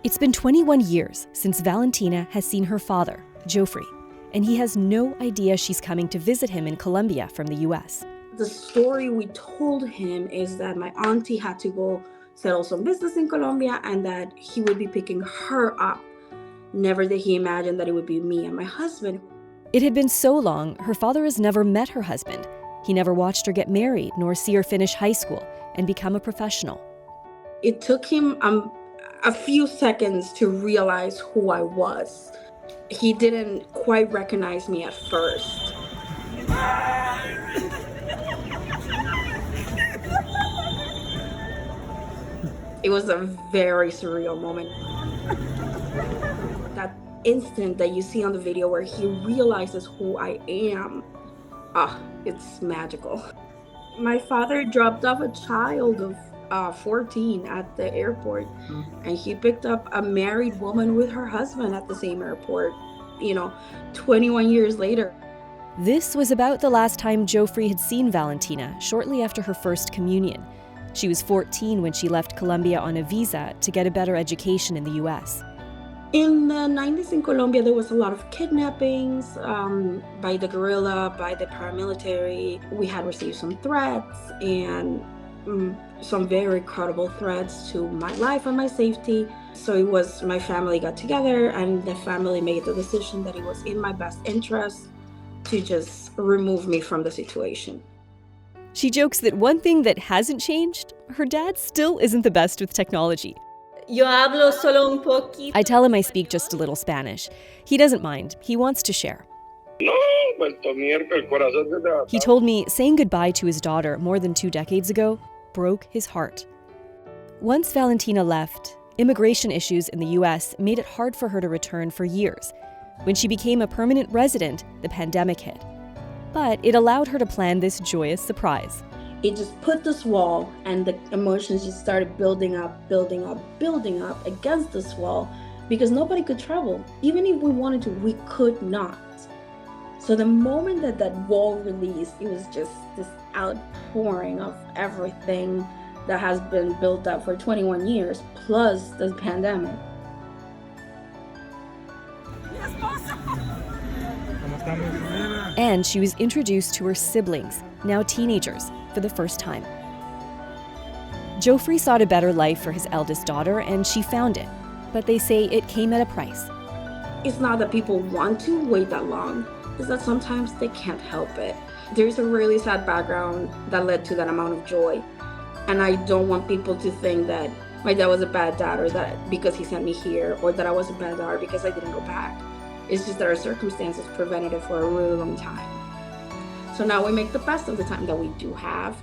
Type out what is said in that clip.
It's been 21 years since Valentina has seen her father, Joffrey, and he has no idea she's coming to visit him in Colombia from the US. The story we told him is that my auntie had to go settle some business in Colombia and that he would be picking her up. Never did he imagine that it would be me and my husband. It had been so long, her father has never met her husband. He never watched her get married nor see her finish high school and become a professional. It took him a few seconds to realize who I was. He didn't quite recognize me at first. It was a very surreal moment. That instant that you see on the video where he realizes who I am, it's magical. My father dropped off a child of 14 at the airport, and he picked up a married woman with her husband at the same airport, 21 years later. This was about the last time Joffrey had seen Valentina, shortly after her first communion. She was 14 when she left Colombia on a visa to get a better education in the US. In the 90s in Colombia, there was a lot of kidnappings by the guerrilla, by the paramilitary. We had received some threats and some very credible threats to my life and my safety. So it was my family got together and the family made the decision that it was in my best interest to just remove me from the situation. She jokes that one thing that hasn't changed, her dad still isn't the best with technology. Yo hablo solo un poquito. I tell him I speak just a little Spanish. He doesn't mind. He wants to share. He told me saying goodbye to his daughter more than 2 decades ago broke his heart. Once Valentina left, immigration issues in the US made it hard for her to return for years. When she became a permanent resident, the pandemic hit. But it allowed her to plan this joyous surprise. It just put this wall, and the emotions just started building up against this wall, because nobody could travel. Even if we wanted to, we could not. So the moment that wall released, it was just this outpouring of everything that has been built up for 21 years, plus the pandemic. And she was introduced to her siblings, now teenagers, for the first time. Joffrey sought a better life for his eldest daughter, and she found it. But they say it came at a price. It's not that people want to wait that long. It's that sometimes they can't help it. There's a really sad background that led to that amount of joy. And I don't want people to think that my dad was a bad dad, or that because he sent me here, or that I was a bad daughter because I didn't go back. It's just that our circumstances prevented it for a really long time. So now we make the best of the time that we do have,